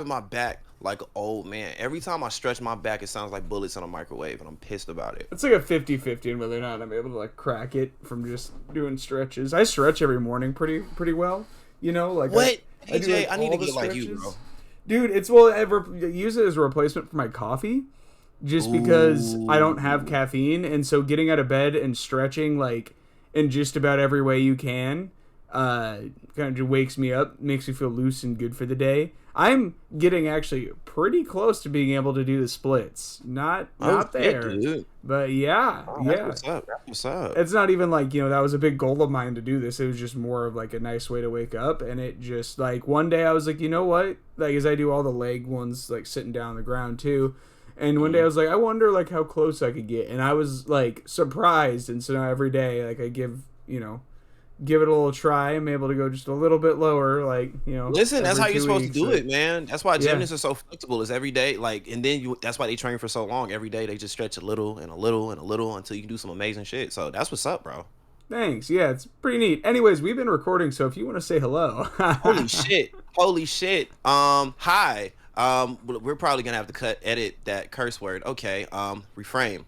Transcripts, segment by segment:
my back like an old man. Every time I stretch my back, it sounds like bullets in a microwave, and I'm pissed about it. It's like a 50-50 in whether or not I'm able to like crack it from just doing stretches. I stretch every morning pretty well. You know, like What, I do AJ? like I need all to the get like you, stretches. bro. Dude, it's well I use it as a replacement for my coffee just because I don't have Ooh. caffeine, and so getting out of bed and stretching like in just about every way you can uh kind of just wakes me up, makes me feel loose and good for the day. I'm getting actually pretty close to being able to do the splits. Oh Not shit, there. dude. But yeah, Oh, that's yeah. what's up. That's what's up. It's not even like, that was a big goal of mine to do this. It was just more of like a nice way to wake up. And it just like one day I was like, you know what? Like, as I do all the leg ones, like sitting down on the ground too. And one day I Mm. was like, I wonder like how close I could get. And I was like surprised. And so now every day, like I give it a little try. I'm able to go just a little bit lower, like, Listen, that's every how you're two supposed to weeks. do Like, it, man. That's why yeah. gymnasts are so flexible. Is every day, like, and then you. That's why they train for so long. Every day they just stretch a little and a little and a little until you can do some amazing shit. So that's what's up, bro. Thanks. Yeah, it's pretty neat. Anyways, we've been recording, so if you want to say hello. Holy shit! Holy shit! Hi. We're probably gonna have to edit that curse word. Okay. Reframe.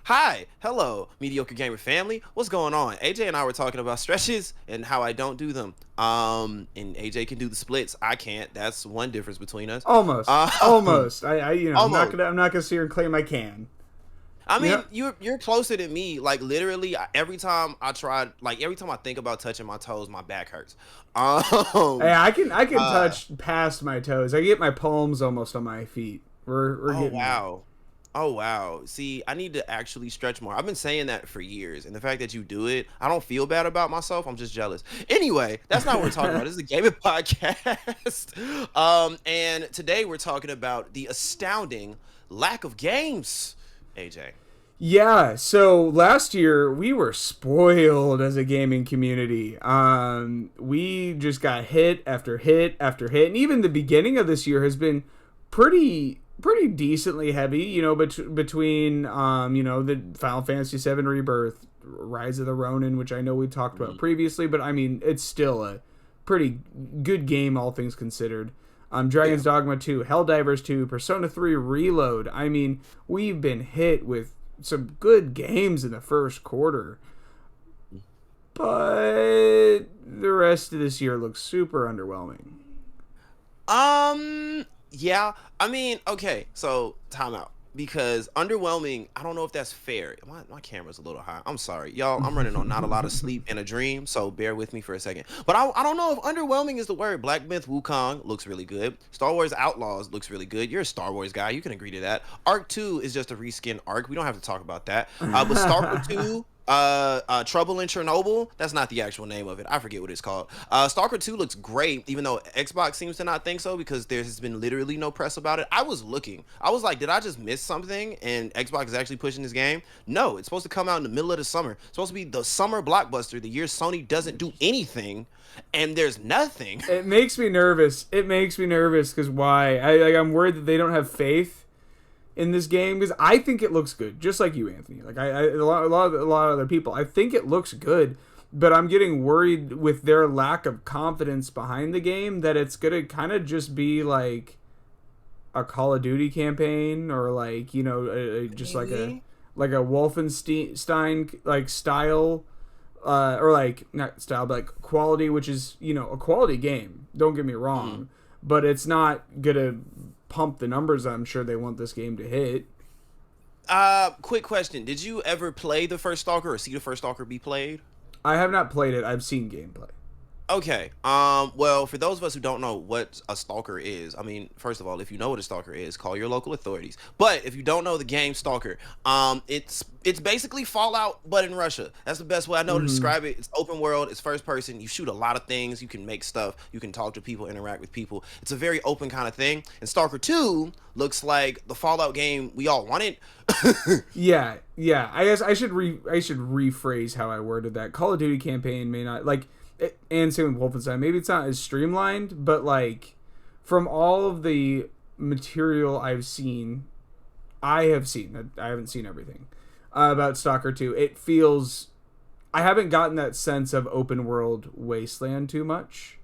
Hi, hello, mediocre gamer family. What's going on? AJ and I were talking about stretches and how I don't do them. And AJ can do the splits. I can't. That's one difference between us. Almost. Um, Almost. I'm not almost. gonna sit here and claim I can. I You mean, know, you're closer than me. Like literally, every time I try, like every time I think about touching my toes, my back hurts. hey, Um, I can uh, touch past my toes. I get my palms almost on my feet. We're oh getting there. wow. Oh wow. See, I need to actually stretch more. I've been saying that for years. And the fact that you do it, I don't feel bad about myself. I'm just jealous. Anyway, that's not what we're talking about. This is a gaming podcast. And today we're talking about the astounding lack of games. AJ. Yeah, so last year we were spoiled as a gaming community. We just got hit after hit after hit, and even the beginning of this year has been pretty decently heavy. Between the Final Fantasy VII Rebirth, Rise of the Ronin, which I know we talked about Mhm. previously, but I mean it's still a pretty good game all things considered. Yeah. Dragon's Dogma 2, Helldivers 2, Persona 3 Reload. I mean, we've been hit with some good games in the first quarter, but the rest of this year looks super underwhelming. Yeah. I mean, okay, so time out. Because underwhelming, I don't know if that's fair. My camera's a little high. I'm sorry. Y'all, I'm running on not a lot of sleep and a dream, so bear with me for a second. But I don't know if underwhelming is the word. Black Myth Wukong looks really good. Star Wars Outlaws looks really good. You're a Star Wars guy. You can agree to that. Arc 2 is just a reskin arc. We don't have to talk about that. But Stalker 2, Trouble in Chernobyl, that's not the actual name of it. I forget what it's called. Stalker 2 looks great, even though Xbox seems to not think so because there has been literally no press about it. I was looking. I was like, did I just miss something? And Xbox is actually pushing this game? No, it's supposed to come out in the middle of the summer. It's supposed to be the summer blockbuster, the year Sony doesn't do anything, and there's nothing. It makes me nervous. It makes me nervous because why? I'm worried that they don't have faith in this game because I think it looks good, just like you, Anthony. Like a lot of other people. I think it looks good, but I'm getting worried with their lack of confidence behind the game that it's gonna kind of just be like a Call of Duty campaign or like just Maybe. like a Wolfenstein like style. Or like not style, but like quality, which is a quality game. Don't get me Mhm. wrong, but it's not gonna pump the numbers I'm sure they want this game to hit. Quick question. Did you ever play the first Stalker or see the first Stalker be played? I have not played it. I've seen gameplay. Okay. Well, for those of us who don't know what a stalker is, I mean, first of all, if you know what a stalker is, call your local authorities. But if you don't know the game Stalker, it's basically Fallout but in Russia. That's the best way I know to Mm-hmm. describe it. It's open world, it's first person. You shoot a lot of things, you can make stuff, you can talk to people, interact with people. It's a very open kind of thing. And Stalker 2 looks like the Fallout game we all wanted. Yeah, yeah. I guess I should rephrase how I worded that. Call of Duty campaign may not like, and same with Wolfenstein. Maybe it's not as streamlined, but like from all of the material I have seen. I haven't seen everything about Stalker 2. It feels I haven't gotten that sense of open world wasteland too much.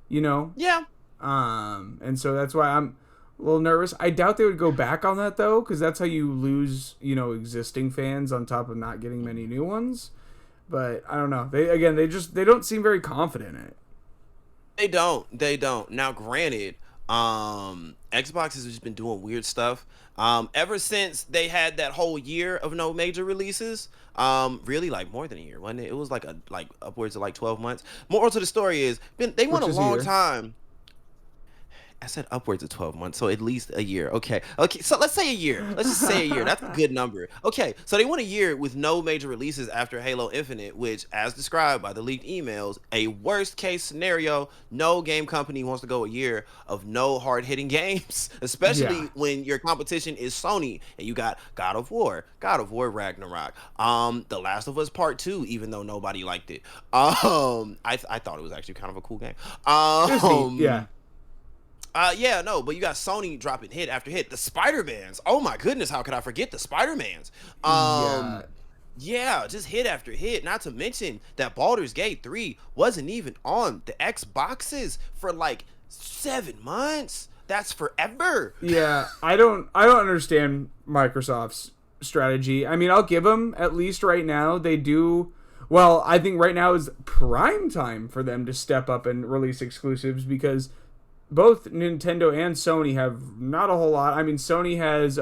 You know, Yeah. And so that's why I'm a little nervous. I doubt they would go back on that though, because that's how you lose, existing fans on top of not getting many new ones. But I don't know. They don't seem very confident in it. They don't. They don't. Now, granted, Xbox has just been doing weird stuff. Ever since they had that whole year of no major releases, really like more than a year, wasn't it? It was like upwards of like 12 months. Moral to the story is, they went a long time. I said upwards of 12 months, so at least a year. Okay. So let's say a year. Let's just say a year. That's a good number. Okay. So they went a year with no major releases after Halo Infinite, which, as described by the leaked emails, a worst case scenario. No game company wants to go a year of no hard hitting games, especially when your competition is Sony and you got God of War Ragnarok, The Last of Us Part 2, even though nobody liked it. I thought it was actually kind of a cool game. But you got Sony dropping hit after hit. The Spider-Mans. Oh my goodness, how could I forget the Spider-Mans? Just hit after hit. Not to mention that Baldur's Gate 3 wasn't even on the Xboxes for like 7 months. That's forever. Yeah, I don't understand Microsoft's strategy. I mean, I'll give them, at least right now, they do. Well, I think right now is prime time for them to step up and release exclusives, because both Nintendo and Sony have not a whole lot. I mean, Sony has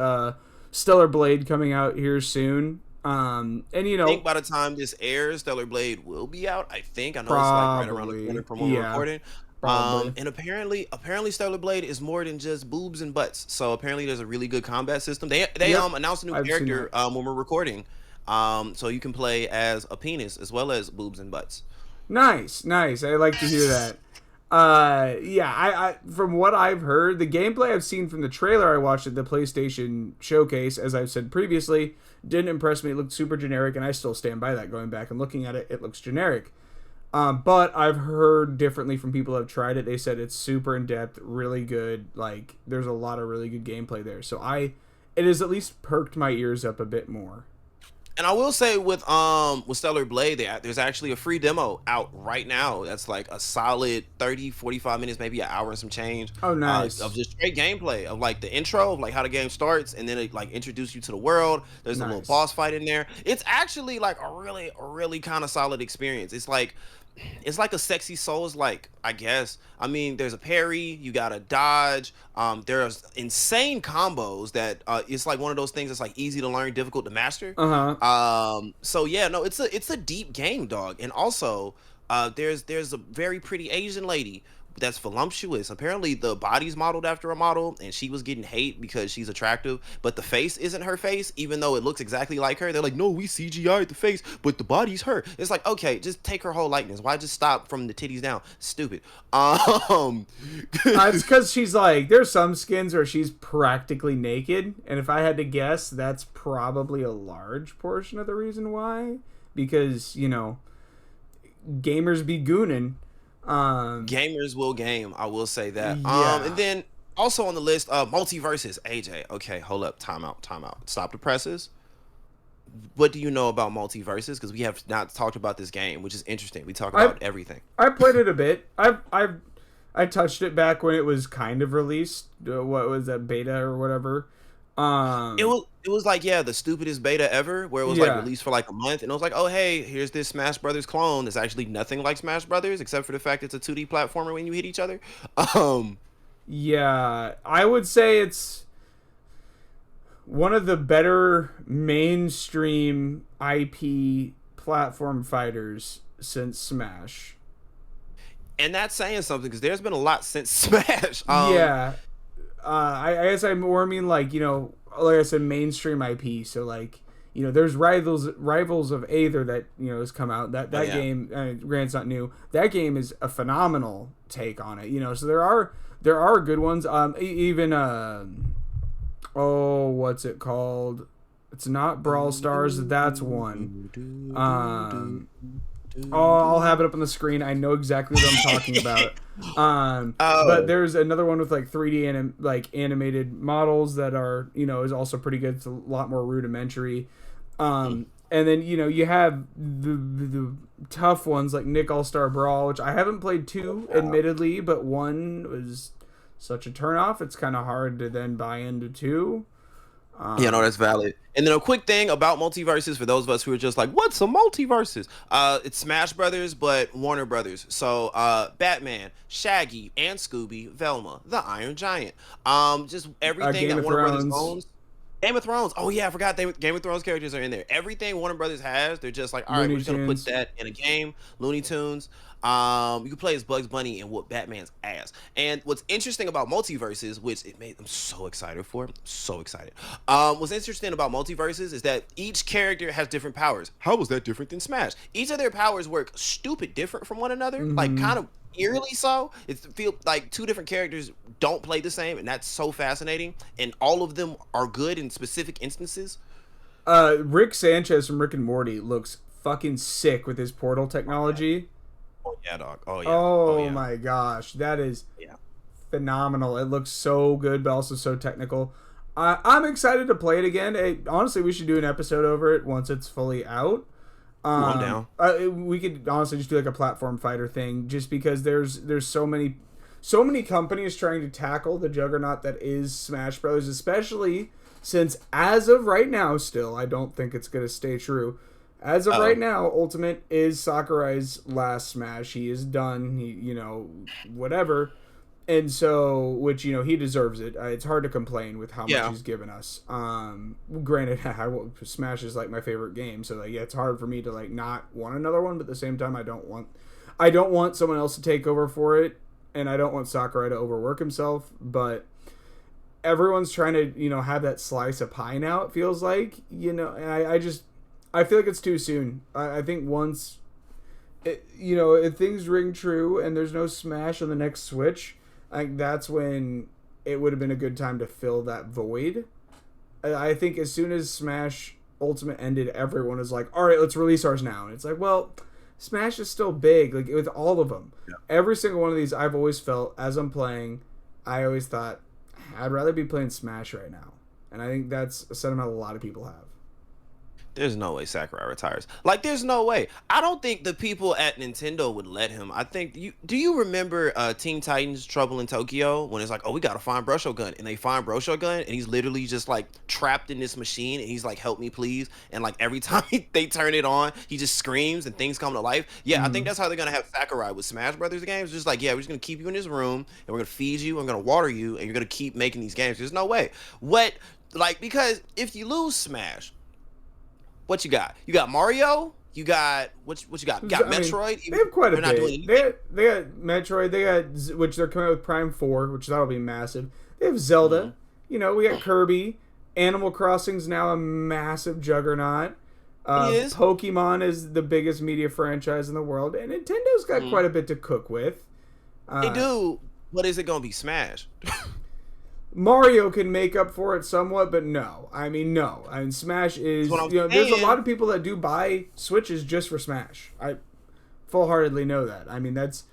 Stellar Blade coming out here soon. I think by the time this airs, Stellar Blade will be out. I know it's like right around the corner from when we're recording. And apparently Stellar Blade is more than just boobs and butts. So apparently there's a really good combat system. They announced a new character when we're recording. So you can play as a penis as well as boobs and butts. Nice. I like to hear that. I from what I've heard, the gameplay I've seen from the trailer I watched at the PlayStation showcase, as I've said previously, didn't impress me. It looked super generic, and I still stand by that. Going back and looking at it, it looks generic. But I've heard differently from people who have tried it. They said it's super in depth, really good. Like, there's a lot of really good gameplay there. So it has at least perked my ears up a bit more. And I will say with Stellar Blade, there's actually a free demo out right now. That's like a solid 30, 45 minutes, maybe an hour and some change. Oh, nice. Of just straight gameplay of like the intro of like how the game starts, and then it like introduces you to the world. There's a little boss fight in there. It's actually like a really kind of solid experience. It's like a sexy Souls, like, I guess. I mean, there's a parry, you gotta dodge. There's insane combos that it's like one of those things that's like easy to learn, difficult to master. So yeah, no, it's a deep game, dog. And also, there's a very pretty Asian lady that's voluptuous. Apparently the body's modeled after a model, and she was getting hate because she's attractive, but the face isn't her face, even though it looks exactly like her. They're like, no, we CGI'd the face, but the body's her. It's like, okay, just take her whole likeness. Why just stop from the titties down? Stupid. It's because she's like, there's some skins where she's practically naked, and if I had to guess, that's probably a large portion of the reason why, because gamers be gooning. Gamers will game, I will say that. And then also on the list, multiverses. AJ, okay, hold up, time out, stop the presses. What do you know about multiverses? Because we have not talked about this game, which is interesting. We talk about everything. I played it a bit. I touched it back when it was kind of released. What was that, beta or whatever? It was like, the stupidest beta ever, where it was like released for like a month, and it was like, oh hey, here's this Smash Brothers clone that's actually nothing like Smash Brothers except for the fact it's a 2D platformer when you hit each other. I would say it's one of the better mainstream IP platform fighters since Smash. And that's saying something, because there's been a lot since Smash. I guess I more mean like, like I said, mainstream IP. So like, there's Rivals of Aether that has come out. That game, granted, it's not new. That game is a phenomenal take on it. So there are good ones. Even what's it called? It's not Brawl Stars. That's one. I'll have it up on the screen. I know exactly what I'm talking about. But there's another one with like 3D animated models that are is also pretty good. It's a lot more rudimentary. And then you have the tough ones like Nick All Star Brawl, which I haven't played two, admittedly, but one was such a turnoff. It's kind of hard to then buy into two. Yeah, no, that's valid. And then a quick thing about multiverses for those of us who are just like, what's a multiverses? It's Smash Brothers, but Warner Brothers. So Batman, Shaggy, and Scooby, Velma, the Iron Giant. Just everything Game that of Warner Brothers Thrones. owns. Game of Thrones. Oh yeah, I forgot Game of Thrones characters are in there. Everything Warner Brothers has, they're just like, all right, we're Looney just gonna put Tunes. that in a game. Looney Tunes. You can play as Bugs Bunny and whoop Batman's ass. And what's interesting about multiverses, which it made I'm so excited for, I'm so excited. What's interesting about multiverses is that each character has different powers. How was that different than Smash? Each of their powers work stupid different from one another, like Mm-hmm. kind of eerily so. It feels like two different characters don't play the same, and that's so fascinating. And all of them are good in specific instances. Rick Sanchez from Rick and Morty looks fucking sick with his portal technology. Oh yeah, dog. Oh yeah. Oh Oh yeah. my gosh, that is Yeah. phenomenal. It looks so good, but also so technical. I'm excited to play it again. Honestly, we should do an episode over it once it's fully out. I'm down. We could honestly just do like a platform fighter thing, just because there's so many companies trying to tackle the juggernaut that is Smash Bros. Especially since, as of right now, still I don't think it's gonna stay true. As of right now, Ultimate is Sakurai's last Smash. He is done. Whatever. And so, which, he deserves it. It's hard to complain with how much he's given us. Granted, Smash is like my favorite game, so like, yeah, it's hard for me to like not want another one, but at the same time, I don't want someone else to take over for it, and I don't want Sakurai to overwork himself, but everyone's trying to, have that slice of pie now, it feels like, and I feel like it's too soon. I think once, if things ring true and there's no Smash on the next Switch, I think that's when it would have been a good time to fill that void. I think as soon as Smash Ultimate ended, everyone was like, all right, let's release ours now. And it's like, well, Smash is still big, like with all of them. Yeah. Every single one of these, I've always felt, as I'm playing, I always thought, I'd rather be playing Smash right now. And I think that's a sentiment a lot of people have. There's no way Sakurai retires. Like, there's no way. I don't think the people at Nintendo would let him. I think do you remember Teen Titans Trouble in Tokyo, when it's like, oh, we gotta find Broshogun, and they find Broshogun, and he's literally just like trapped in this machine, and he's like, help me please, and like every time they turn it on, he just screams and things come to life. Yeah, I think that's how they're gonna have Sakurai with Smash Brothers games. Just like, yeah, we're just gonna keep you in this room, and we're gonna feed you, and we're gonna water you, and you're gonna keep making these games. There's no way. Because if you lose Smash, what you got? You got Mario. You got what you got? You got Metroid. They have quite a bit. They got Metroid. They got, which they're coming out with Prime 4, which that'll be massive. They have Zelda. We got Kirby. Animal Crossing's now a massive juggernaut. Pokemon is the biggest media franchise in the world, and Nintendo's got quite a bit to cook with. They do. What is it gonna be? Smash. Mario can make up for it somewhat, but no. No. Smash is, there's a lot of people that do buy Switches just for Smash. I full-heartedly know that. That's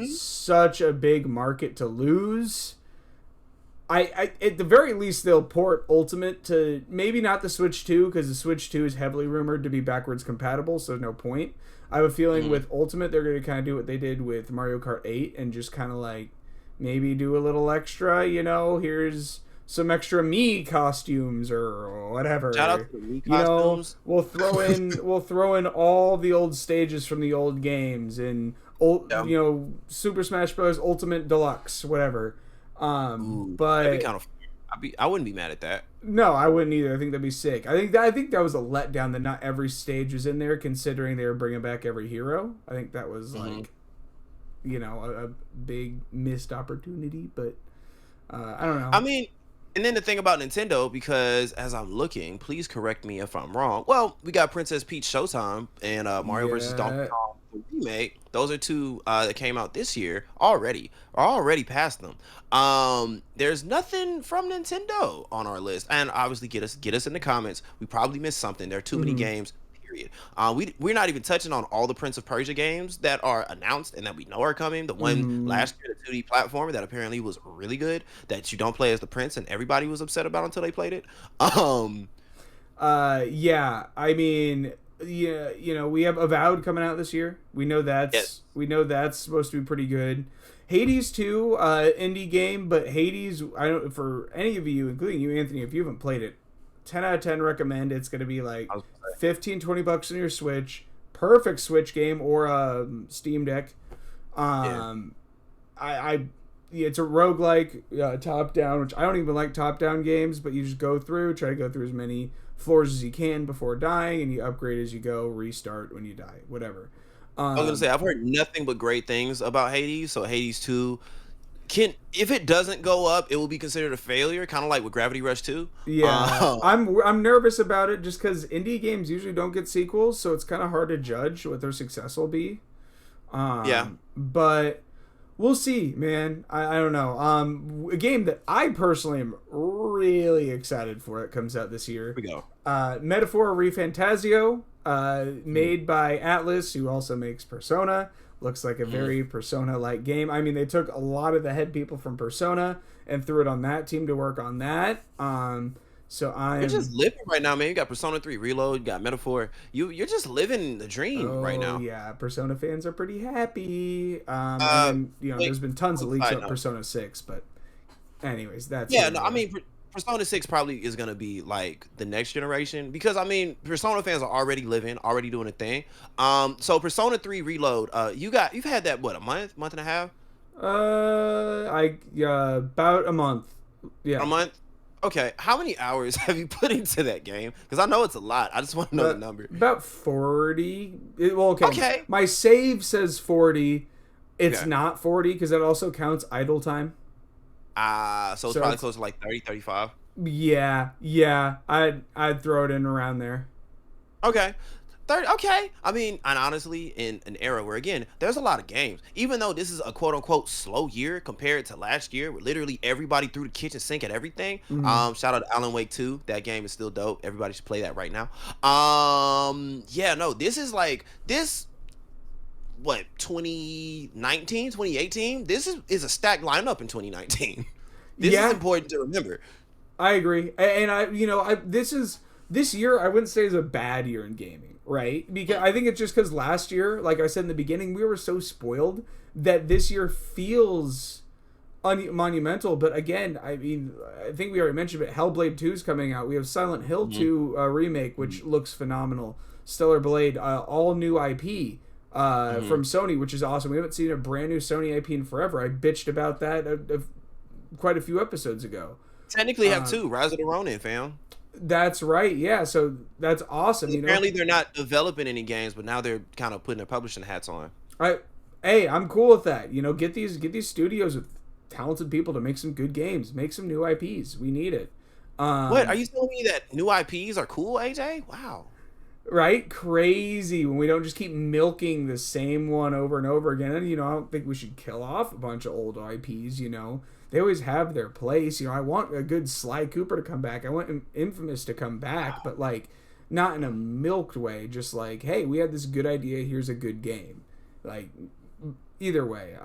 such a big market to lose. I at the very least, they'll port Ultimate to maybe not the Switch 2, because the Switch 2 is heavily rumored to be backwards compatible, so no point. I have a feeling with Ultimate, they're going to kind of do what they did with Mario Kart 8 and just kind of like, maybe do a little extra, here's some extra Mii costumes or whatever. Shout out to the Mii costumes. We'll throw in all the old stages from the old games and Super Smash Bros. Ultimate Deluxe, whatever. But that'd be kind of, I wouldn't be mad at that. No, I wouldn't either. I think that'd be sick. I think that was a letdown that not every stage was in there, considering they were bringing back every hero. I think that was like, a big missed opportunity, but I don't know. And then the thing about Nintendo, because as I'm looking, please correct me if I'm wrong. Well, we got Princess Peach Showtime and Mario vs. Donkey Kong remake. Those are two that came out this year already. Or already past them. There's nothing from Nintendo on our list, and obviously get us in the comments. We probably missed something. There are too many games. We're not even touching on all the Prince of Persia games that are announced and that we know are coming. The one last year, the 2D platformer that apparently was really good, that you don't play as the prince and everybody was upset about until they played it. Yeah, yeah, we have Avowed coming out this year. Yes. We know that's supposed to be pretty good. Hades 2, indie game, but Hades, I don't, for any of you, including you, Anthony, if you haven't played it, 10 out of 10 recommend. It's going to be like I was gonna say. 15-20 bucks on your Switch. Perfect Switch game or Steam Deck. Yeah. I it's a roguelike top down, which I don't even like top down games, but you just go through, try to go through as many floors as you can before dying, and you upgrade as you go, restart when you die, whatever. I was gonna Um, say I've heard nothing but great things about Hades. So Hades 2 can, if it doesn't go up, it will be considered a failure, kind of like with Gravity Rush 2. yeah, I'm nervous about it just because indie games usually don't get sequels, so it's kind of hard to judge what their success will be. Yeah. But we'll see, man. I don't know. A game that I personally am really excited for. It comes out this year. Here we go. Metaphor Refantasio, made by Atlas, who also makes Persona. Looks like a very Persona-like game. I mean, they took a lot of the head people from Persona and threw it on that team to work on that. So You're I'm. just living right now, man. You got Persona 3 Reload, you got Metaphor. You're just living the dream right Oh now. yeah, Persona fans are pretty happy. And Uh, then, wait, there's been tons of leaks side about note. Persona 6, but anyways, that's Yeah, here no, we I are. mean, Persona 6 probably is gonna be like the next generation because I mean, Persona fans are already living, already doing a thing. So Persona 3 Reload, you've had that what, a month and a half, About a month. a Yeah. month. Okay, how many hours have you put into that game? Because I know it's a lot. I just want to know the number. About 40. Well, okay. Okay. My save says 40. It's Okay. not 40 because that also counts idle time. So it's So probably it's, close to like 30, 35. yeah. I'd throw it in around there. Okay. 30, okay. I mean, and honestly, in an era where again, there's a lot of games. Even though this is a quote unquote slow year compared to last year, where literally everybody threw the kitchen sink at everything. Mhm. Shout out to Alan Wake 2. That game is still dope. Everybody should play that right now. Yeah, no, this is like this what 2019, 2018. This is a stacked lineup in 2019. This is Yeah, important to remember. I agree. And this year I wouldn't say is a bad year in gaming, right? Because I think it's just because last year, like I said in the beginning, we were so spoiled that this year feels monumental. But again, I mean, I think we already mentioned it. Hellblade 2 is coming out. We have Silent Hill 2 remake, which looks phenomenal. Stellar Blade, all new IP from Sony, which is awesome. We haven't seen a brand new Sony IP in forever. I bitched about that quite a few episodes ago. Technically have two. Rise of the Ronin, fam. That's right. Yeah. So that's awesome. Apparently they're not developing any games, but now they're kind of putting their publishing hats on. Hey, I'm cool with that. Get these studios with talented people to make some good games, make some new IPs. We need it. What are you telling me that new IPs are cool, AJ? Wow. Right? Crazy when we don't just keep milking the same one over and over again. And I don't think we should kill off a bunch of old IPs. They always have their place. I want a good Sly Cooper to come back. I want Infamous to come back, but like not in a milked way. Just like, hey, we had this good idea. Here's a good game. Like either way,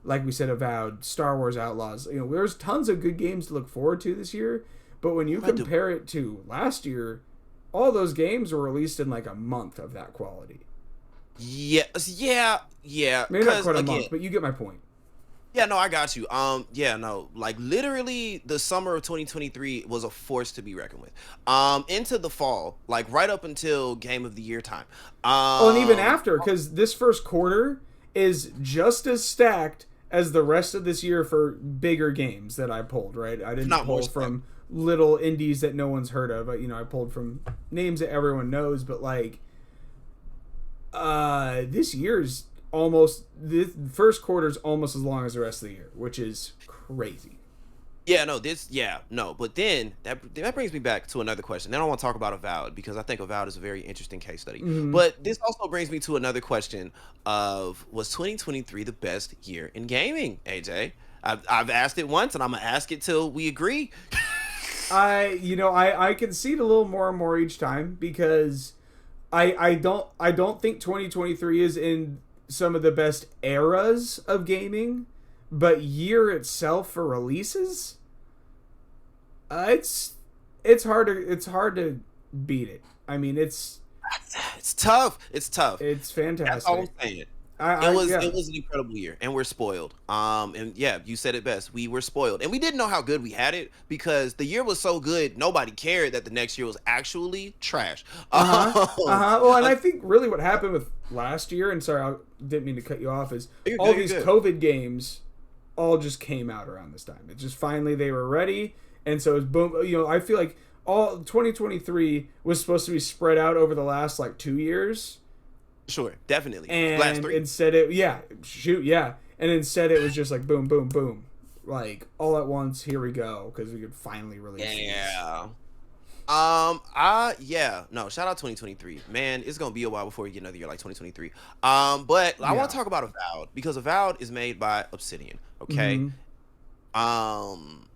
like we said, Avowed, Star Wars Outlaws. There's tons of good games to look forward to this year. But when you compare it to last year, all those games were released in like a month of that quality. Yes, yeah. Maybe not quite a month, but you get my point. Yeah, no, I got you. Yeah, no, like literally the summer of 2023 was a force to be reckoned with. Into the fall, like right up until Game of the Year time. And even after, because this first quarter is just as stacked as the rest of this year for bigger games that I pulled, right? I didn't pull from little indies that no one's heard of. I pulled from names that everyone knows, but like this year's this first quarter's almost as long as the rest of the year, which is crazy. Yeah, no, but then that brings me back to another question. Then I want to talk about Avowed because I think Avowed is a very interesting case study. But this also brings me to another question of, was 2023 the best year in gaming, AJ? I've asked it once and I'm gonna ask it till we agree. I concede a little more and more each time because I don't think 2023 is in some of the best eras of gaming, but year itself for releases, it's hard to beat it. I mean, it's It's tough. It's tough. It's That's all I'm fantastic. saying. Yeah. It was an incredible year, and we're spoiled. And yeah, you said it best. We were spoiled, and we didn't know how good we had it because the year was so good, nobody cared that the next year was actually trash. Well, and I think really what happened with last year, and sorry, I didn't mean to cut you off, is You're all good, these you're good. COVID games all just came out around this time. It just finally they were ready, and so it was boom. You know, I feel like all 2023 was supposed to be spread out over the last like 2 years, Sure, definitely. Last and three. instead and instead it was just like boom, boom, boom, like all at once. Here we go, because we could finally release these. Yeah. Yeah. No, shout out 2023. Man, it's gonna be a while before we get another year like 2023. But I want Yeah. to talk about Avowed because Avowed is made by Obsidian. Okay. Mm-hmm. Um,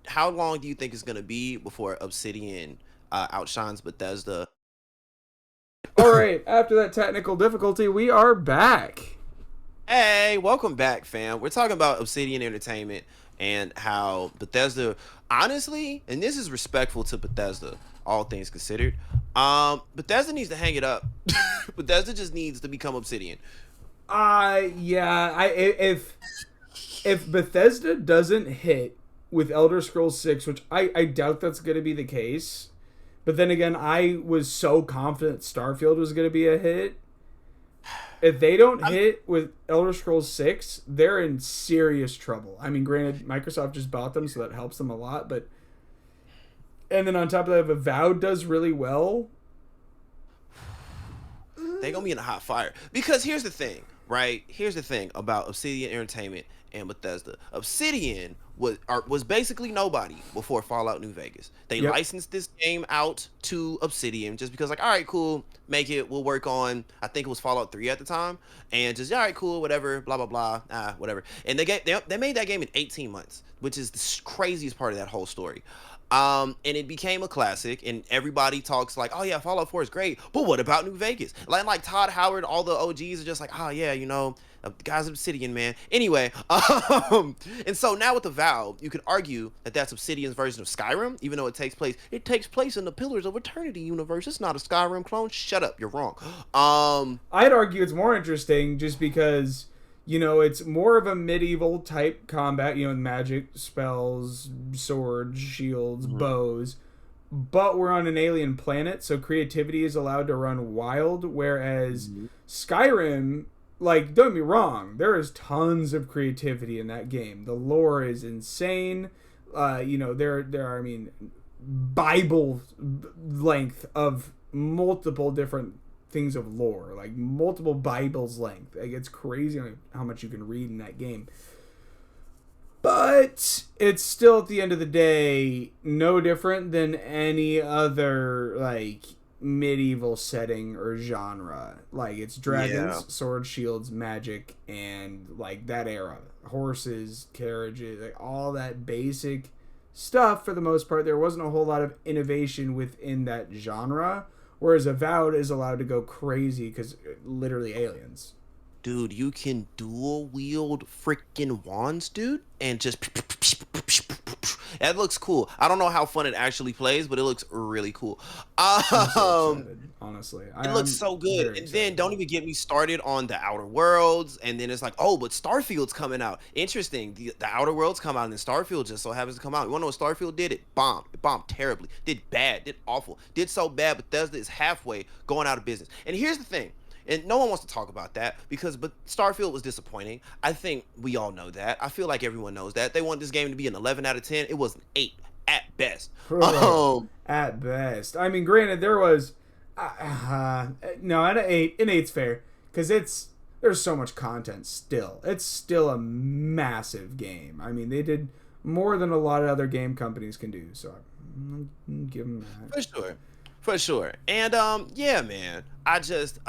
how long do you think it's gonna be before Obsidian outshines Bethesda? All right. After that technical difficulty, we are back. Hey, welcome back, fam. We're talking about Obsidian Entertainment and how Bethesda, honestly, and this is respectful to Bethesda, all things considered. Bethesda needs to hang it up. Bethesda just needs to become Obsidian. Yeah. If Bethesda doesn't hit with Elder Scrolls 6, which I doubt that's going to be the case, but then again, I was so confident Starfield was going to be a hit. If they don't hit with Elder Scrolls 6, they're in serious trouble. I mean, granted, Microsoft just bought them, so that helps them a lot, but and then on top of that, if Avowed does really well, They gonna be in a hot fire because here's the thing, right? Here's the thing about Obsidian Entertainment and Bethesda. Obsidian was basically nobody before Fallout New Vegas. They yep. licensed this game out to Obsidian just because, like, all right, cool, make it. We'll work on. I think it was Fallout 3 at the time, and just all right, cool, whatever, blah blah blah, whatever. And they made that game in 18 months, which is the craziest part of that whole story. And it became a classic, and everybody talks like, oh yeah, Fallout 4 is great, but what about New Vegas? Like Todd Howard, all the OGs are just like, oh yeah, you know, the guys Obsidian, man. Anyway, and so now with the Valve, you could argue that that's Obsidian's version of Skyrim, even though it takes place in the Pillars of Eternity universe. It's not a Skyrim clone. Shut up, you're wrong. I'd argue it's more interesting just because, you know, it's more of a medieval type combat, you know, magic, spells, swords, shields, bows, but we're on an alien planet, so creativity is allowed to run wild, whereas Skyrim, like, don't get me wrong, there is tons of creativity in that game. The lore is insane. You know, there are, I mean, Bible length of multiple different things of lore, like multiple Bibles length. Like, it's crazy how much you can read in that game. But it's still, at the end of the day, no different than any other, like, medieval setting or genre. Like, it's dragons, swords, shields, magic, and, like, that era. Horses, carriages, like, all that basic stuff for the most part. There wasn't a whole lot of innovation within that genre. Whereas Avowed is allowed to go crazy because literally aliens. Dude, you can dual wield freaking wands, dude, and just that looks cool. I don't know how fun it actually plays, but it looks really cool. I'm so excited, honestly. It looks so good. And then don't even get me started on the Outer Worlds. And then it's like, oh, but Starfield's coming out. Interesting. The Outer Worlds come out, and then Starfield just so happens to come out. You want to know what Starfield did? It bombed. It bombed terribly. Did bad. Did awful. Did so bad, Bethesda is halfway going out of business. And here's the thing. And no one wants to talk about that but Starfield was disappointing. I think we all know that. I feel like everyone knows that. They want this game to be an 11 out of 10. It was an 8 at best. At best. I mean, granted, there was no, an 8. An 8's fair because there's so much content still. It's still a massive game. I mean, they did more than a lot of other game companies can do. So I'm give them that. For sure. And yeah, man. I just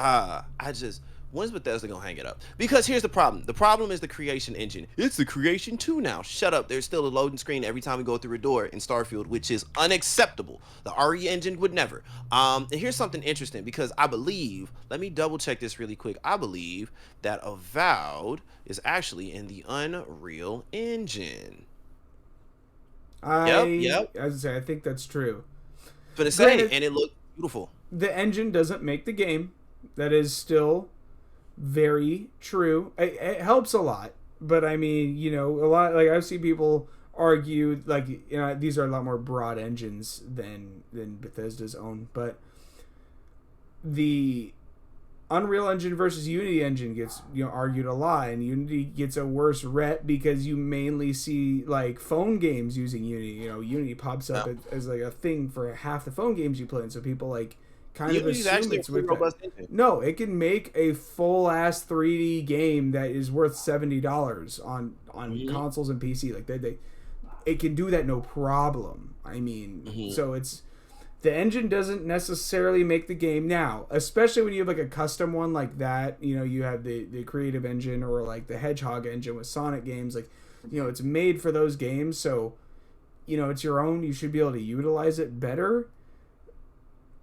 when's Bethesda gonna hang it up? Because here's the problem. The problem is the creation engine. It's the creation 2 now. Shut up. There's still a loading screen every time we go through a door in Starfield, which is unacceptable. The RE engine would never. And here's something interesting because I believe, let me double check this really quick. I believe that Avowed is actually in the Unreal Engine. Yep. As I say, I think that's true. But it's saying, and it looked beautiful. the engine doesn't make the game. That is still very true. It helps a lot, but I mean, you know, a lot, like I've seen people argue like, you know, these are a lot more broad engines than Bethesda's own, but the Unreal Engine versus Unity Engine gets, you know, argued a lot, and Unity gets a worse rep because you mainly see like phone games using Unity. You know, Unity pops up as like a thing for half the phone games you play, and so people like kind Unity's of assume actually it's a with robust that. engine. No, it can make a full ass 3D game that is worth $70 on consoles and PC. Like they it can do that no problem. I mean, so it's, the engine doesn't necessarily make the game now, especially when you have like a custom one like that. You know, you have the creative engine or like the Hedgehog engine with Sonic games. Like, you know, it's made for those games, so you know it's your own. You should be able to utilize it better.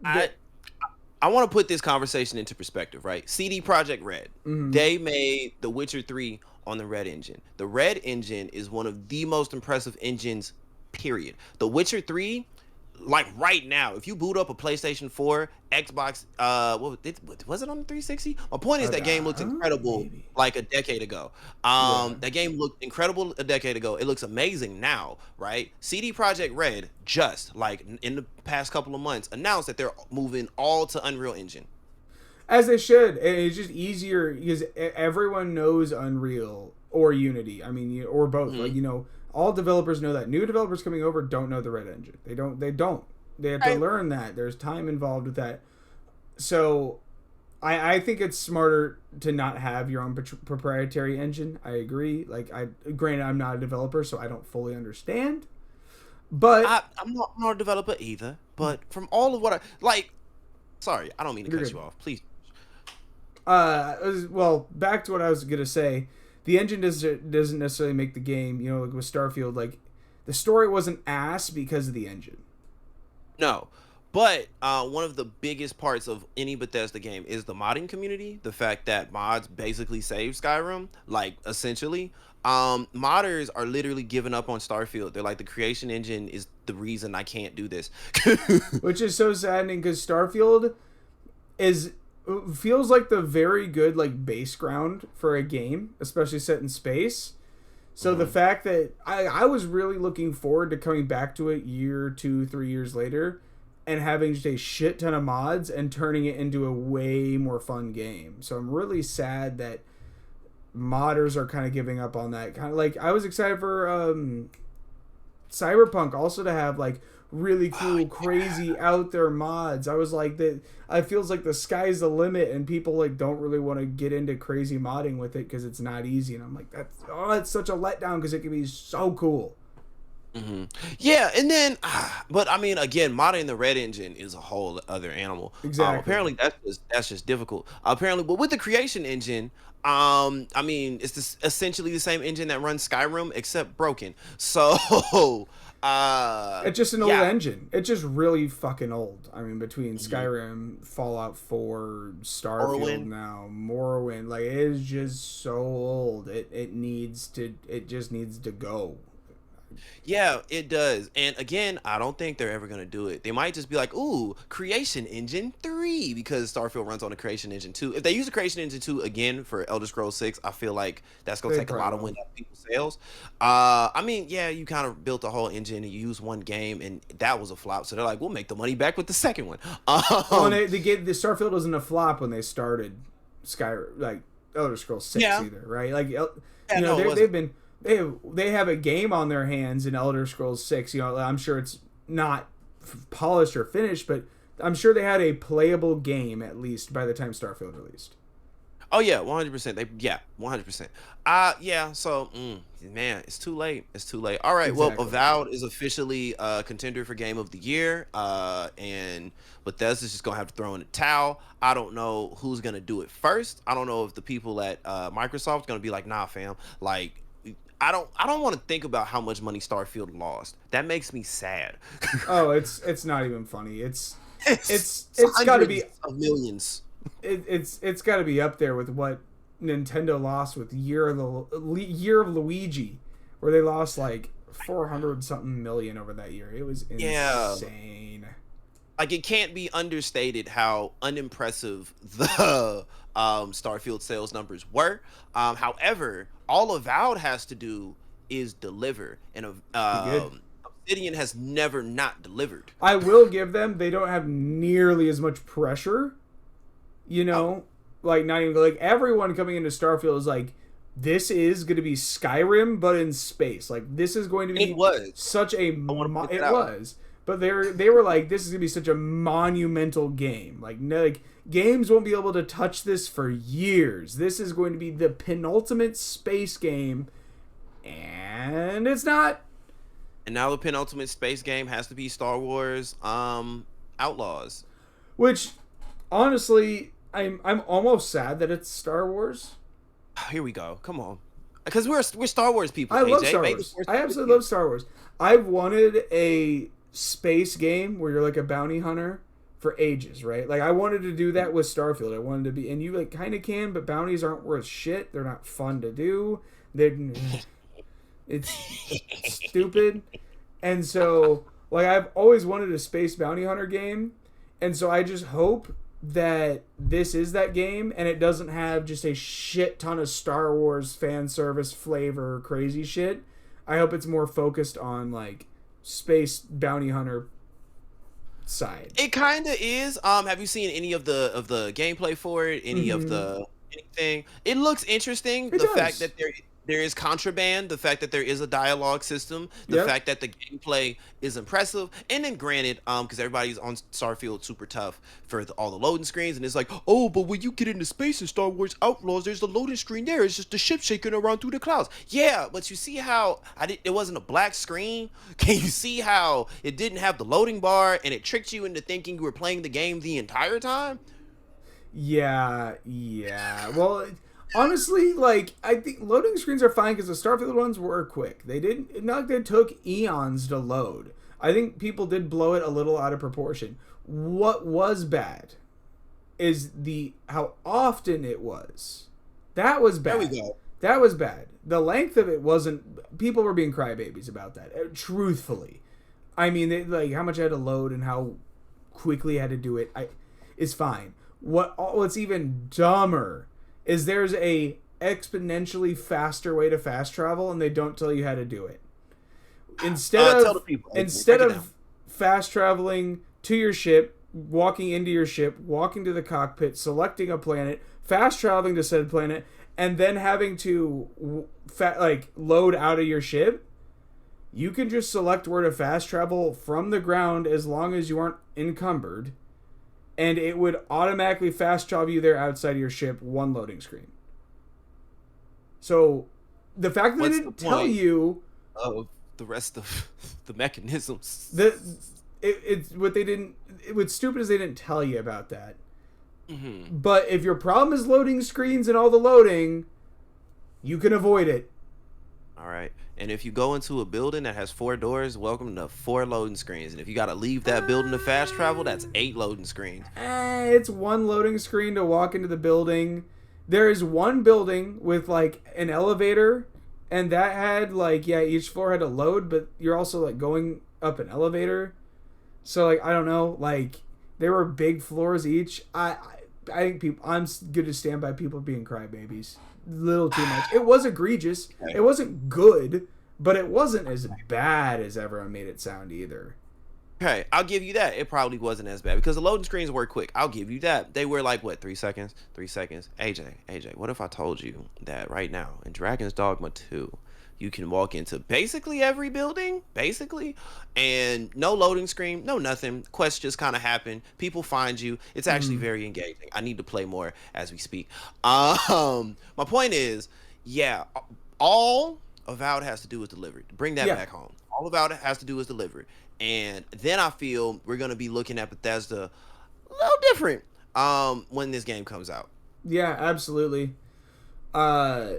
I want to put this conversation into perspective, right? CD Projekt Red, they made The Witcher 3 on the Red engine. The Red engine is one of the most impressive engines, period. The Witcher 3, like right now, if you boot up a PlayStation 4, Xbox, was it on the 360? My point is that game looked incredible like a decade ago. That game looked incredible a decade ago. It looks amazing now, right? CD Projekt Red just like in the past couple of months announced that they're moving all to Unreal Engine. As they should. It's just easier because everyone knows Unreal or Unity. I mean, or both. Like, you know, all developers know that. New developers coming over don't know the Red engine. They don't. They have to learn that. There's time involved with that. So, I think it's smarter to not have your own proprietary engine. I agree. Like, granted, I'm not a developer, so I don't fully understand. But I'm not a developer either. But from all of what I like, sorry, I don't mean to cut you off. Please. Well, back to what I was gonna say. The engine doesn't necessarily make the game. You know, like with Starfield, like the story wasn't ass because of the engine. No, but one of the biggest parts of any Bethesda game is the modding community. The fact that mods basically save Skyrim, like essentially. Modders are literally giving up on Starfield. They're like, the creation engine is the reason I can't do this. Which is so saddening because Starfield feels like the very good like base ground for a game, especially set in space. So the fact that I was really looking forward to coming back to it 2-3 years later and having just a shit ton of mods and turning it into a way more fun game. So I'm really sad that modders are kind of giving up on that. Kind of like, I was excited for Cyberpunk also to have like really cool, crazy out there mods. I was like, that it feels like the sky's the limit, and people like don't really want to get into crazy modding with it because it's not easy. And I'm like, it's such a letdown because it can be so cool. Yeah, and then, but I mean, again, modding the Red engine is a whole other animal. Exactly. Apparently, that's just difficult. Apparently, but with the creation engine, I mean, it's essentially the same engine that runs Skyrim except broken. So, it's just an old engine. It's just really fucking old. I mean, between Skyrim, Fallout 4, Starfield now, Morrowind, like it is just so old. It just needs to go. Yeah, it does. And again, I don't think they're ever going to do it. They might just be like, ooh, Creation Engine 3, because Starfield runs on the Creation Engine 2. If they use the Creation Engine 2 again for Elder Scrolls 6, I feel like that's going to take a lot of wind out of people's sails. I mean, yeah, you kind of built a whole engine and you used one game, and that was a flop. So they're like, we'll make the money back with the second one. Well, the Starfield wasn't a flop when they started Elder Scrolls 6 either, right? Like, they have a game on their hands in Elder Scrolls 6. You know, I'm sure it's not polished or finished, but I'm sure they had a playable game at least by the time Starfield released. Oh yeah, 100%. 100%. So man, it's too late. It's too late. All right. Exactly. Well, Avowed is officially a contender for Game of the Year, and Bethesda's just gonna have to throw in a towel. I don't know who's gonna do it first. I don't know if the people at Microsoft's gonna be like, nah, fam, like. I don't want to think about how much money Starfield lost. That makes me sad. Oh, it's not even funny. It's got to be millions. It's got to be up there with what Nintendo lost with Year of Luigi, where they lost like 400 something million over that year. It was insane. like it can't be understated how unimpressive the Starfield sales numbers were. However, all Avowed has to do is deliver, and Be good. Obsidian has never not delivered. I will give them, they don't have nearly as much pressure, you Oh, know? Like, not even, like, everyone coming into Starfield is like, this is going to be Skyrim, but in space. Like, this is going to it be was. such a, I want to point that it out. was. But they were like, this is going to be such a monumental game. Like, no, like, games won't be able to touch this for years. This is going to be the penultimate space game, and it's not. And now the penultimate space game has to be Star Wars Outlaws. Which, honestly, I'm almost sad that it's Star Wars. Here we go. Come on. Because we're Star Wars people, I love AJ. Star Make the Wars. Force I be with absolutely you. love Star Wars. I've wanted a space game where you're like a bounty hunter for ages, right? Like I wanted to do that with Starfield. I wanted to be, and you like kind of can, but bounties aren't worth shit. They're not fun to do. They, it's stupid. And so, like, I've always wanted a space bounty hunter game, and so I just hope that this is that game, and it doesn't have just a shit ton of Star Wars fan service flavor crazy shit. I hope it's more focused on like space bounty hunter side. It kind of is. Have you seen any of the gameplay for it? Any of Mm-hmm. the anything? It looks interesting. It The fact does. that there is contraband, the fact that there is a dialogue system, the Yep. fact that the gameplay is impressive, and then granted, because everybody's on Starfield super tough for all the loading screens, and it's like, oh, but when you get into space in Star Wars Outlaws, there's the loading screen there. It's just the ship shaking around through the clouds. Yeah, but you see how it wasn't a black screen? Can you see how it didn't have the loading bar, and it tricked you into thinking you were playing the game the entire time? Yeah, yeah. Well, honestly, like I think loading screens are fine because the Starfield ones were quick. They didn't not like they took eons to load. I think people did blow it a little out of proportion. What was bad is the how often it was. That was There we bad. go. That was bad. The length of it wasn't. People were being crybabies about that. Truthfully, I mean, like how much I had to load and how quickly I had to do it. Is fine. What's even dumber is there's a exponentially faster way to fast travel, and they don't tell you how to do it. Instead Tell the of people. instead Break it down. of fast traveling to your ship, walking into your ship, walking to the cockpit, selecting a planet, fast traveling to said planet, and then having to like load out of your ship, you can just select where to fast travel from the ground as long as you aren't encumbered, and it would automatically fast travel you there outside of your ship, one loading screen. So the fact that they What's the didn't tell point you of the rest of the mechanisms? that it's what they didn't, what's stupid is they didn't tell you about that. Hmm. But if your problem is loading screens and all the loading, you can avoid it. All right. And if you go into a building that has 4 doors, welcome to 4 loading screens. And if you got to leave that building to fast travel, that's 8 loading screens. It's one loading screen to walk into the building. There is one building with like an elevator, and that had like, yeah, each floor had a load, but you're also like going up an elevator. So like I don't know, like there were big floors each. I think people. I'm good to stand by people being crybabies. Little too much. It was egregious. Okay. It wasn't good, but it wasn't as bad as everyone made it sound either. Okay, I'll give you that. It probably wasn't as bad because the loading screens were quick. I'll give you that. They were like, what, 3 seconds? 3 seconds. AJ, what if I told you that right now in Dragon's Dogma 2, you can walk into basically every building, basically, and no loading screen, no nothing. Quests just kind of happen. People find you. It's actually Mm. very engaging. I need to play more as we speak. My point is, yeah, all Avowed has to do is deliver it. Bring that Yeah, back home. All Avowed has to do is deliver it. And then I feel we're gonna be looking at Bethesda a little different when this game comes out. yeah, absolutely. Uh,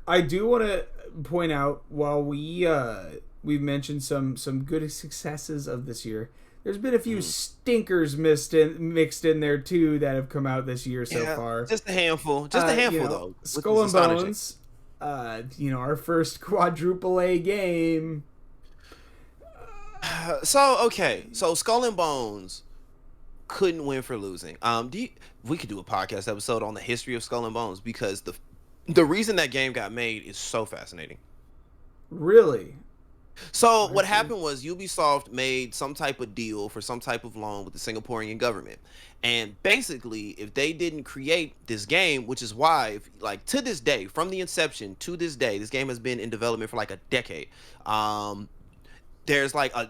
I do want to point out while we've mentioned some good successes of this year. There's been a few Mm. stinkers mixed in there too that have come out this year so Yeah, far. just a handful. Just a handful though. Which Skull is and astonishing. Bones. Our first quadruple A game. So okay, so Skull and Bones. couldn't win for losing. We could do a podcast episode on the history of Skull and Bones because the reason that game got made is so fascinating. Really? So I what see. happened was Ubisoft made some type of deal for some type of loan with the Singaporean government. And basically, if they didn't create this game, which is why, like to this day, from the inception to this day, this game has been in development for like a decade. Um, there's like a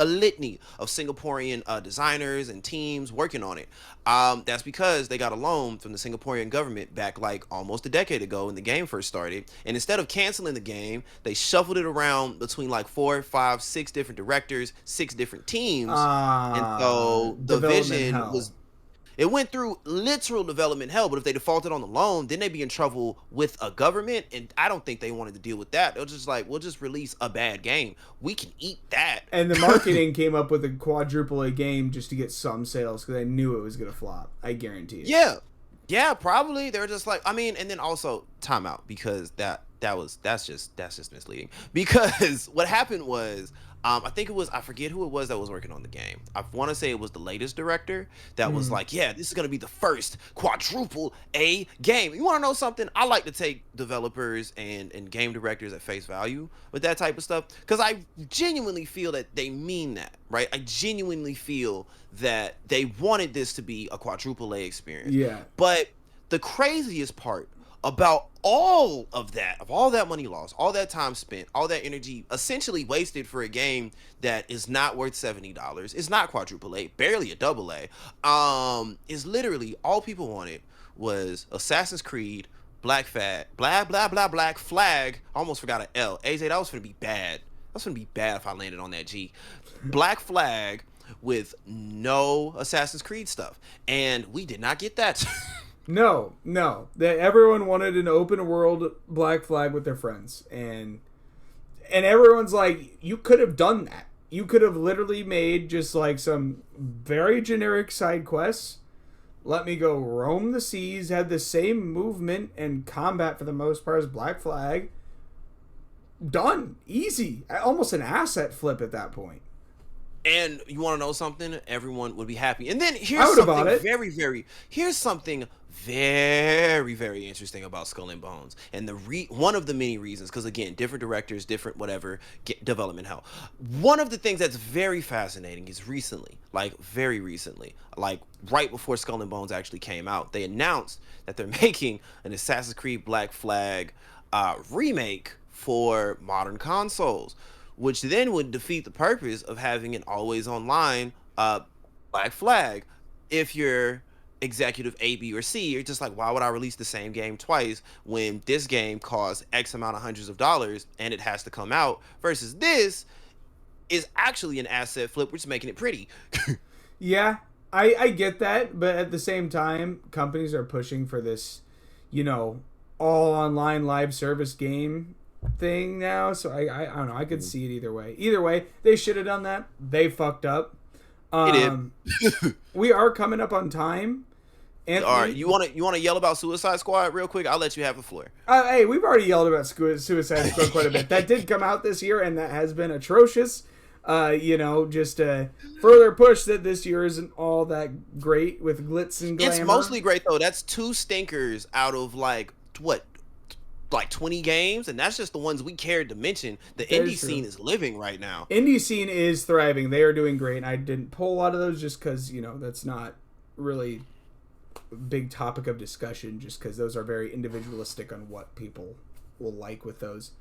litany of Singaporean designers and teams working on it. That's because they got a loan from the Singaporean government back like almost a decade ago when the game first started. And instead of canceling the game, they shuffled it around between like four, five, six different directors, six different teams. And so the Development vision hell. was it went through literal development hell, but if they defaulted on the loan, then they'd be in trouble with a government, and I don't think they wanted to deal with that. They're just like, we'll just release a bad game. We can eat that. And the marketing came up with a quadruple A game just to get some sales because they knew it was going to flop. I guarantee it. Yeah. Yeah, probably. They're just like, I mean, and then also timeout because that's just misleading. Because what happened was I think it was I forget who it was that was working on the game. I want to say it was the latest director that was Mm. like, yeah, this is gonna be the first quadruple A game. You want to know something? I like to take developers and game directors at face value with that type of stuff because I genuinely feel that they mean that, right? I genuinely feel that they wanted this to be a quadruple A experience. Yeah. But the craziest part about all of all that money lost, all that time spent, all that energy essentially wasted for a game that is not worth $70, it's not quadruple A, barely a double A, is literally all people wanted was Assassin's Creed, Black Flag. I almost forgot an L. AJ, that was gonna be bad. That's gonna be bad if I landed on that G. Black Flag with no Assassin's Creed stuff, and we did not get that. No, no. That everyone wanted an open world Black Flag with their friends, and everyone's like, you could have done that. You could have literally made just like some very generic side quests. Let me go roam the seas, had the same movement and combat for the most part as Black Flag. Done. Easy. Almost an asset flip at that point. And you want to know something? Everyone would be happy. And then I here's would have bought something it. here's something very, very interesting about Skull and Bones. And one of the many reasons, because again, different directors, different whatever, get development hell. One of the things that's very fascinating is recently, like very recently, like right before Skull and Bones actually came out, they announced that they're making an Assassin's Creed Black Flag remake for modern consoles, which then would defeat the purpose of having an always online Black Flag. If you're executive A, B, or C, you're just like, why would I release the same game twice when this game costs X amount of hundreds of dollars and it has to come out versus this is actually an asset flip, which is making it pretty. Yeah, I get that, but at the same time, companies are pushing for this, you know, all online live service game thing now. So I don't know. I could see it either way. Either way, they should have done that. They fucked up. It did. We are coming up on time. All right, Anthony, you want to yell about Suicide Squad real quick? I'll let you have the floor. hey, we've already yelled about Suicide Squad quite a bit. That did come out this year, and that has been atrocious. You know, just a further push that this year isn't all that great with glitz and glamour. It's mostly great though. That's two stinkers out of like what, like 20 games, and that's just the ones we cared to mention. The That indie is true. scene is living right now. Indie scene is thriving. They are doing great. I didn't pull a lot of those just because, you know, that's not really a big topic of discussion, just because those are very individualistic on what people will like with those.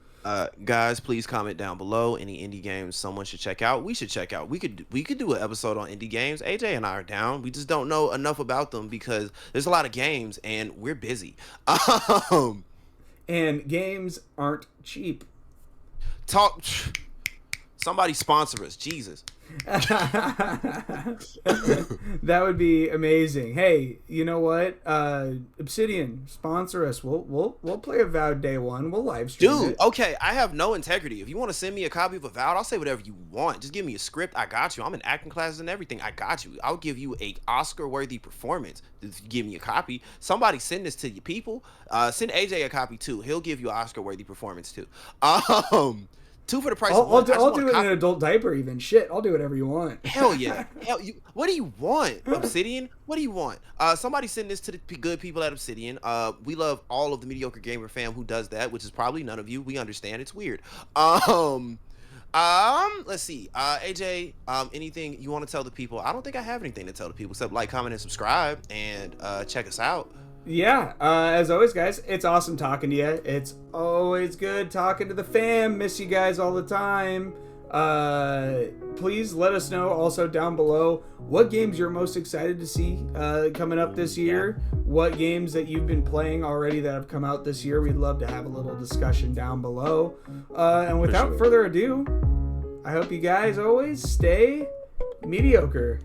Guys, please comment down below any indie games someone should check out. We should check out. We could do an episode on indie games. AJ and I are down. We just don't know enough about them because there's a lot of games and we're busy. And games aren't cheap. Talk. Somebody sponsor us, Jesus. That would be amazing. Hey, you know what? Obsidian, sponsor us. We'll play Avowed day one. We'll live stream Dude, it. okay, I have no integrity. If you want to send me a copy of Avowed, I'll say whatever you want. Just give me a script. I got you. I'm in acting classes and everything. I got you. I'll give you a Oscar-worthy performance if you give me a copy. Somebody send this to your people. Send AJ a copy too. He'll give you an Oscar-worthy performance too. 2 for the price of 1. I'll do it in an adult diaper even. Shit, I'll do whatever you want. Hell yeah. What do you want? Obsidian? What do you want? Somebody send this to the good people at Obsidian. We love all of the Mediocre Gamer fam who does that, which is probably none of you. We understand it's weird. Let's see. AJ, anything you want to tell the people? I don't think I have anything to tell the people except like, comment, and subscribe, and check us out. Yeah, as always, guys, it's awesome talking to you. It's always good talking to the fam. Miss you guys all the time. Please let us know also down below what games you're most excited to see coming up this year. What games that you've been playing already that have come out this year. We'd love to have a little discussion down below. And without further ado, I hope you guys always stay mediocre.